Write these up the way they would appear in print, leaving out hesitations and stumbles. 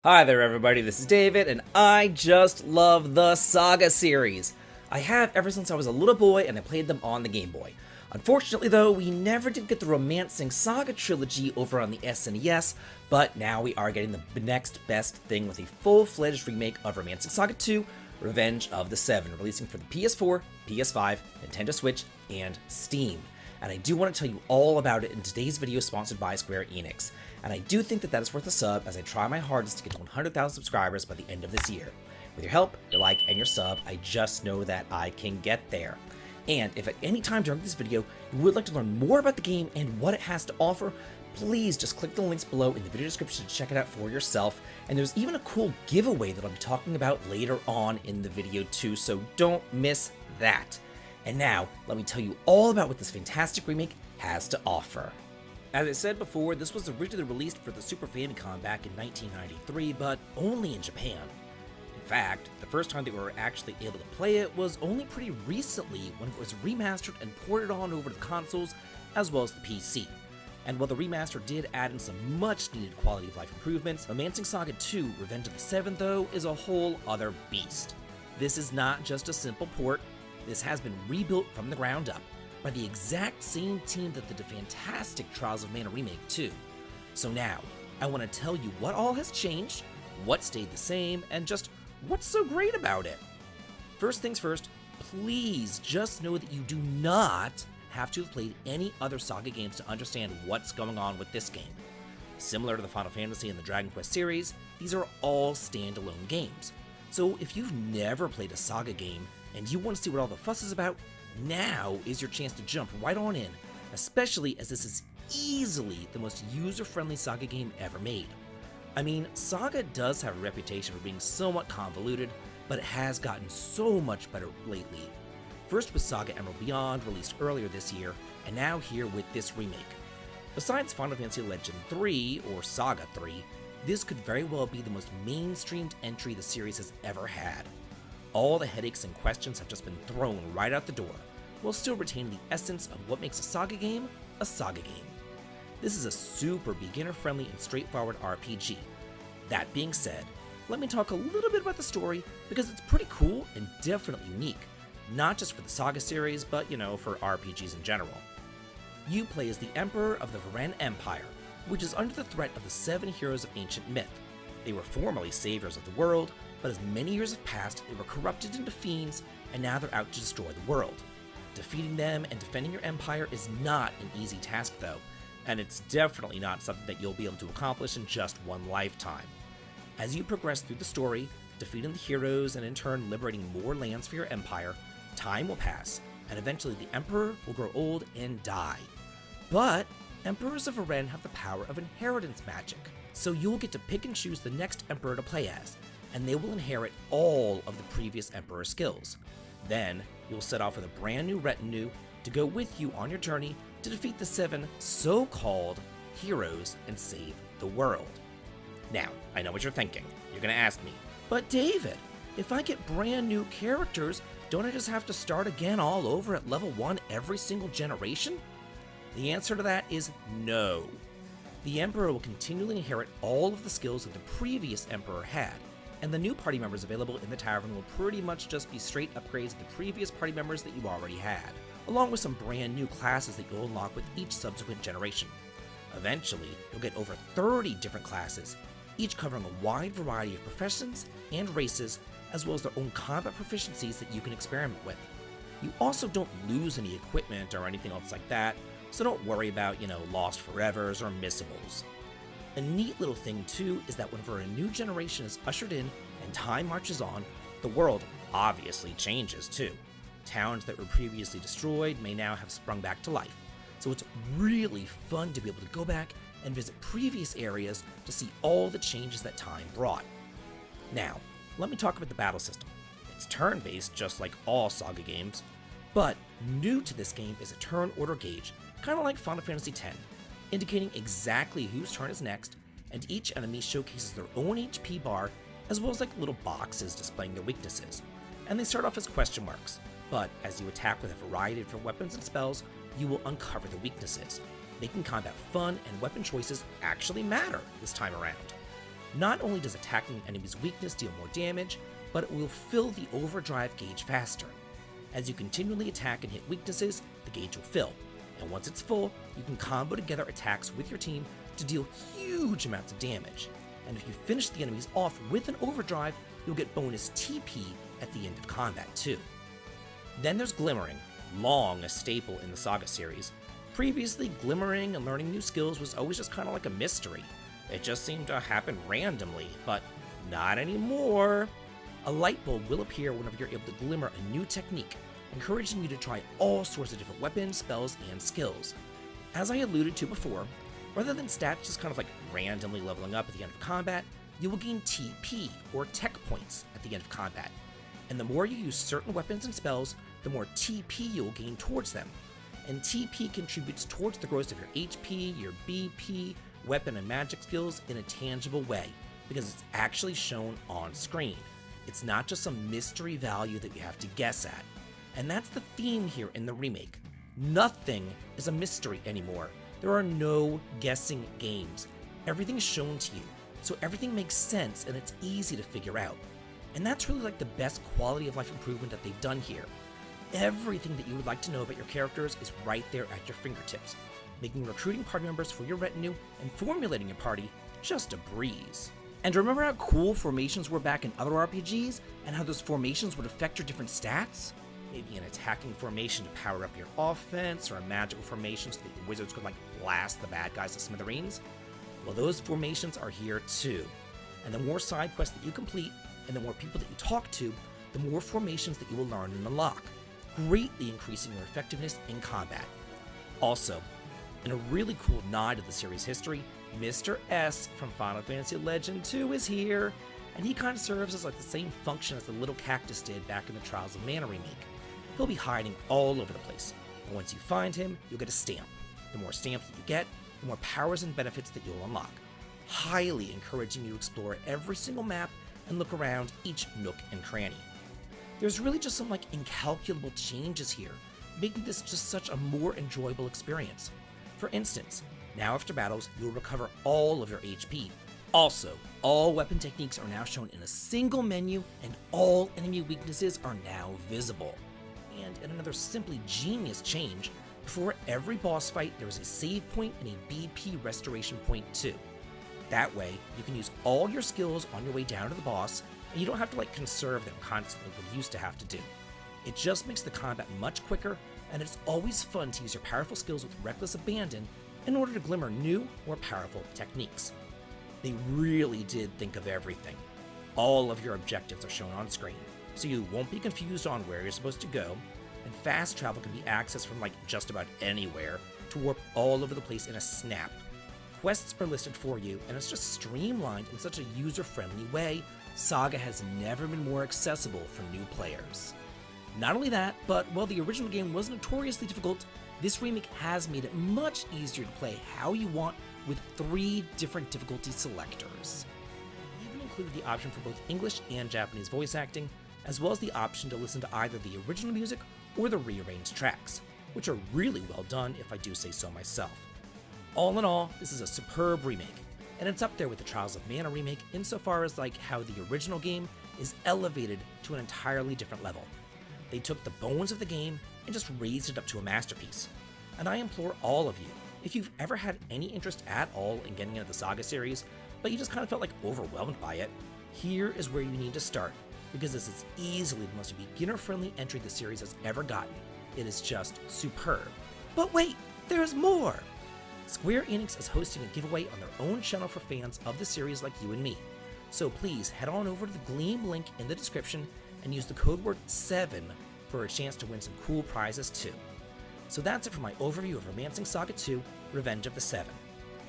Hi there everybody, this is David, and I just love the SaGa series. I have ever since I was a little boy, and I played them on the Game Boy. Unfortunately though, we never did get the Romancing SaGa trilogy over on the SNES, but now we are getting the next best thing with a full-fledged remake of Romancing SaGa 2, Revenge of the Seven, releasing for the PS4, PS5, Nintendo Switch, and Steam. And I do want to tell you all about it in today's video sponsored by Square Enix. And I do think that is worth a sub as I try my hardest to get to 100,000 subscribers by the end of this year. With your help, your like, and your sub, I just know that I can get there. And if at any time during this video you would like to learn more about the game and what it has to offer, please just click the links below in the video description to check it out for yourself. And there's even a cool giveaway that I'll be talking about later on in the video too, so don't miss that. And now, let me tell you all about what this fantastic remake has to offer. As I said before, this was originally released for the Super Famicom back in 1993, but only in Japan. In fact, the first time that we were actually able to play it was only pretty recently when it was remastered and ported on over to the consoles as well as the PC. And while the remaster did add in some much needed quality of life improvements, Romancing SaGa 2 Revenge of the Seven though is a whole other beast. This is not just a simple port. This has been rebuilt from the ground up by the exact same team that did the fantastic Trials of Mana remake too. So now, I want to tell you what all has changed, what stayed the same, and just what's so great about it. First things first, please just know that you do not have to have played any other SaGa games to understand what's going on with this game. Similar to the Final Fantasy and the Dragon Quest series, these are all standalone games. So if you've never played a SaGa game, and you want to see what all the fuss is about, now is your chance to jump right on in, especially as this is easily the most user-friendly SaGa game ever made. I mean, SaGa does have a reputation for being somewhat convoluted, but it has gotten so much better lately. First with SaGa Emerald Beyond, released earlier this year, and now here with this remake. Besides Final Fantasy Legend 3, or SaGa 3, this could very well be the most mainstreamed entry the series has ever had. All the headaches and questions have just been thrown right out the door, while still retaining the essence of what makes a SaGa game a SaGa game. This is a super beginner-friendly and straightforward RPG. That being said, let me talk a little bit about the story because it's pretty cool and definitely unique, not just for the SaGa series, but for RPGs in general. You play as the Emperor of the Varen Empire, which is under the threat of the 7 heroes of ancient myth. They were formerly saviors of the world, but as many years have passed, they were corrupted into fiends, and now they're out to destroy the world. Defeating them and defending your empire is not an easy task though, and it's definitely not something that you'll be able to accomplish in just one lifetime. As you progress through the story, defeating the heroes and in turn liberating more lands for your empire, time will pass, and eventually the Emperor will grow old and die. But Emperors of Varen have the power of inheritance magic, so you'll get to pick and choose the next Emperor to play as, and they will inherit all of the previous Emperor skills. Then, you'll set off with a brand new retinue to go with you on your journey to defeat the 7 so-called heroes and save the world. Now, I know what you're thinking. You're gonna ask me, but David, if I get brand new characters, don't I just have to start again all over at level 1 every single generation? The answer to that is no. The Emperor will continually inherit all of the skills that the previous Emperor had, and the new party members available in the tavern will pretty much just be straight upgrades of the previous party members that you already had, along with some brand new classes that you'll unlock with each subsequent generation. Eventually, you'll get over 30 different classes, each covering a wide variety of professions and races, as well as their own combat proficiencies that you can experiment with. You also don't lose any equipment or anything else like that, so don't worry about, lost forevers or missables. A neat little thing too is that whenever a new generation is ushered in and time marches on, the world obviously changes too. Towns that were previously destroyed may now have sprung back to life, so it's really fun to be able to go back and visit previous areas to see all the changes that time brought. Now, let me talk about the battle system. It's turn-based just like all SaGa games, but new to this game is a turn order gauge, kind of like Final Fantasy X, indicating exactly whose turn is next, and each enemy showcases their own HP bar, as well as little boxes displaying their weaknesses. And they start off as question marks, but as you attack with a variety of different weapons and spells, you will uncover the weaknesses, making combat fun and weapon choices actually matter this time around. Not only does attacking an enemy's weakness deal more damage, but it will fill the overdrive gauge faster. As you continually attack and hit weaknesses, the gauge will fill, and once it's full, you can combo together attacks with your team to deal huge amounts of damage. And if you finish the enemies off with an overdrive, you'll get bonus TP at the end of combat too. Then there's glimmering, long a staple in the SaGa series. Previously, glimmering and learning new skills was always just kind of like a mystery. It just seemed to happen randomly, but not anymore. A light bulb will appear whenever you're able to glimmer a new technique, encouraging you to try all sorts of different weapons, spells, and skills. As I alluded to before, rather than stats just kind of like randomly leveling up at the end of combat, you will gain TP, or tech points, at the end of combat. And the more you use certain weapons and spells, the more TP you'll gain towards them. And TP contributes towards the growth of your HP, your BP, weapon and magic skills in a tangible way, because it's actually shown on screen. It's not just some mystery value that you have to guess at. And that's the theme here in the remake. Nothing is a mystery anymore. There are no guessing games. Everything is shown to you, so everything makes sense and it's easy to figure out. And that's really like the best quality of life improvement that they've done here. Everything that you would like to know about your characters is right there at your fingertips, making recruiting party members for your retinue and formulating your party just a breeze. And remember how cool formations were back in other RPGs, and how those formations would affect your different stats? Maybe an attacking formation to power up your offense, or a magical formation so that your wizards could like blast the bad guys to smithereens? Well, those formations are here too. And the more side quests that you complete, and the more people that you talk to, the more formations that you will learn and unlock, greatly increasing your effectiveness in combat. Also, in a really cool nod to the series' history, Mr. S from Final Fantasy Legend 2 is here, and he kind of serves as like the same function as the little cactus did back in the Trials of Mana remake. He'll be hiding all over the place, and once you find him, you'll get a stamp. The more stamps that you get, the more powers and benefits that you'll unlock, highly encouraging you to explore every single map and look around each nook and cranny. There's really just some like incalculable changes here, making this just such a more enjoyable experience. For instance, now after battles, you'll recover all of your HP. Also, all weapon techniques are now shown in a single menu, and all enemy weaknesses are now visible. And in another simply genius change, before every boss fight there is a save point and a BP restoration point too. That way, you can use all your skills on your way down to the boss, and you don't have to like conserve them constantly like you used to have to do. It just makes the combat much quicker, and it's always fun to use your powerful skills with reckless abandon in order to glimmer new, more powerful techniques. They really did think of everything. All of your objectives are shown on screen, so you won't be confused on where you're supposed to go, and fast travel can be accessed from like just about anywhere to warp all over the place in a snap. Quests are listed for you, and it's just streamlined in such a user-friendly way. SaGa has never been more accessible for new players. Not only that, but while the original game was notoriously difficult, this remake has made it much easier to play how you want with 3 different difficulty selectors. It even included the option for both English and Japanese voice acting, as well as the option to listen to either the original music or the rearranged tracks, which are really well done if I do say so myself. All in all, this is a superb remake, and it's up there with the Trials of Mana remake insofar as like how the original game is elevated to an entirely different level. They took the bones of the game and just raised it up to a masterpiece. And I implore all of you, if you've ever had any interest at all in getting into the SaGa series, but you just kind of felt like overwhelmed by it, here is where you need to start, because this is easily the most beginner-friendly entry the series has ever gotten. It is just superb. But wait, there's more! Square Enix is hosting a giveaway on their own channel for fans of the series like you and me. So please head on over to the Gleam link in the description and use the code word 7 for a chance to win some cool prizes too. So that's it for my overview of Romancing Saga 2, Revenge of the Seven.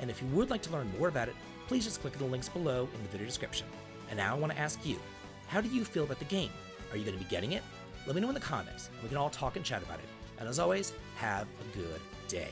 And if you would like to learn more about it, please just click the links below in the video description. And now I want to ask you, how do you feel about the game? Are you going to be getting it? Let me know in the comments, and we can all talk and chat about it. And as always, have a good day.